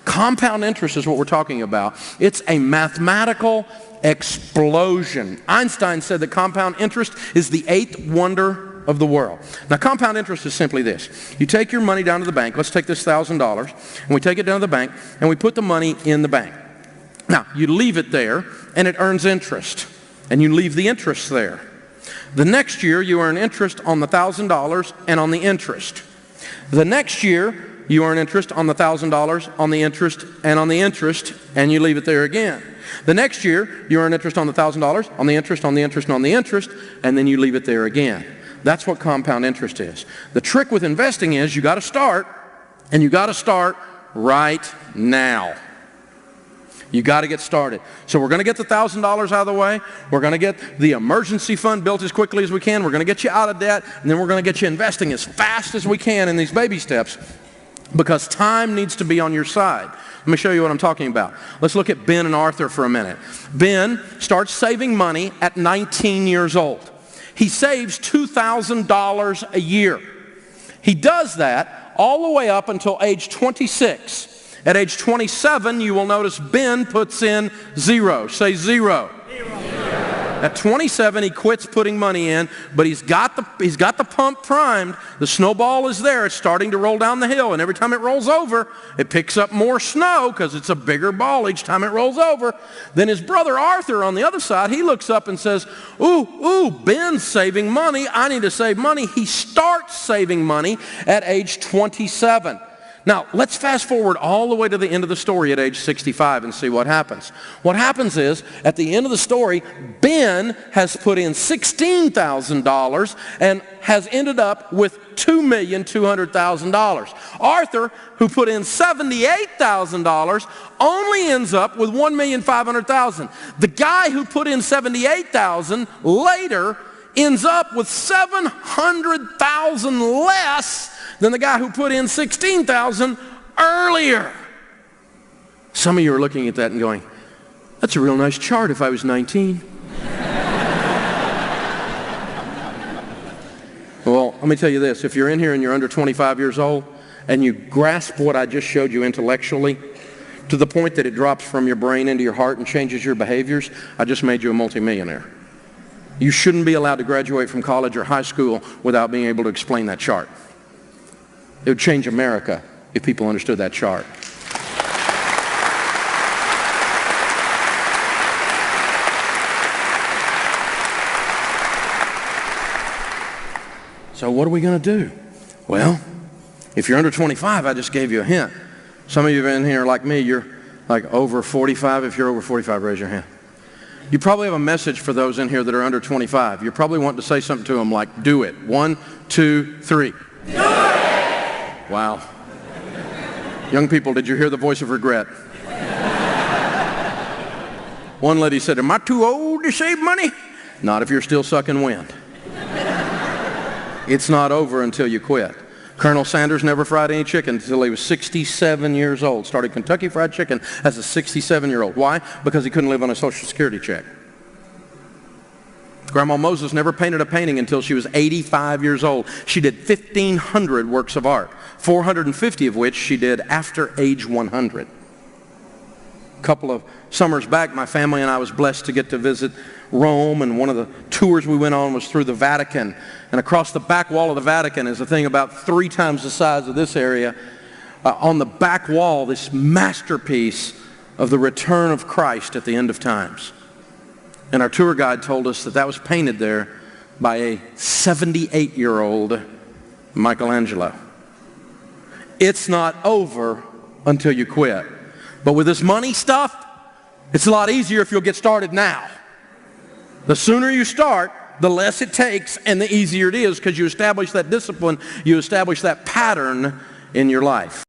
Compound interest is what we're talking about. It's a mathematical explosion. Einstein said that compound interest is the eighth wonder of the world. Now, compound interest is simply this. You take your money down to the bank. Let's take this $1,000, and we take it down to the bank, and we put the money in the bank. Now, you leave it there, and it earns interest, and you leave the interest there. The next year, you earn interest on the $1,000 and on the interest. The next year, you earn interest on the $1,000, on the interest, and on the interest, and you leave it there again. The next year, you earn interest on the $1,000, on the interest, on the interest, and on the interest, and then you leave it there again. That's what compound interest is. The trick with investing is you got to start, and you got to start right now. You got to get started. So we're going to get the $1,000 out of the way. We're going to get the emergency fund built as quickly as we can. We're going to get you out of debt, and then we're going to get you investing as fast as we can in these baby steps, because time needs to be on your side. Let me show you what I'm talking about. Let's look at Ben and Arthur for a minute. Ben starts saving money at 19 years old. He saves $2,000 a year. He does that all the way up until age 26. At age 27, you will notice Ben puts in zero. Say zero. At 27, he quits putting money in, but he's got the pump primed. The snowball is there. It's starting to roll down the hill, and every time it rolls over, it picks up more snow because it's a bigger ball each time it rolls over. Then his brother Arthur on the other side, he looks up and says, ooh, Ben's saving money. I need to save money. He starts saving money at age 27. Now, let's fast forward all the way to the end of the story at age 65 and see what happens. What happens is, at the end of the story, Ben has put in $16,000 and has ended up with $2,200,000. Arthur, who put in $78,000, only ends up with $1,500,000. The guy who put in $78,000 later ends up with $700,000 less than the guy who put in $16,000 earlier. Some of you are looking at that and going, that's a real nice chart if I was 19. Well, let me tell you this. If you're in here and you're under 25 years old and you grasp what I just showed you intellectually to the point that it drops from your brain into your heart and changes your behaviors, I just made you a multimillionaire. You shouldn't be allowed to graduate from college or high school without being able to explain that chart. It would change America if people understood that chart. So what are we going to do? Well, if you're under 25, I just gave you a hint. Some of you in here like me, you're like over 45. If you're over 45, raise your hand. You probably have a message for those in here that are under 25. You're probably wanting to say something to them like, do it. 1, 2, 3. Do it! Wow. Young people, did you hear the voice of regret? One lady said, am I too old to save money? Not if you're still sucking wind. It's not over until you quit. Colonel Sanders never fried any chicken until he was 67 years old. Started Kentucky Fried Chicken as a 67-year-old. Why? Because he couldn't live on a Social Security check. Grandma Moses never painted a painting until she was 85 years old. She did 1,500 works of art, 450 of which she did after age 100. A couple of summers back, my family and I was blessed to get to visit Rome, and one of the tours we went on was through the Vatican. And across the back wall of the Vatican is a thing about 3 times the size of this area. On the back wall, this masterpiece of the return of Christ at the end of times. And our tour guide told us that that was painted there by a 78-year-old Michelangelo. It's not over until you quit. But with this money stuff, it's a lot easier if you'll get started now. The sooner you start, the less it takes and the easier it is, because you establish that discipline, you establish that pattern in your life.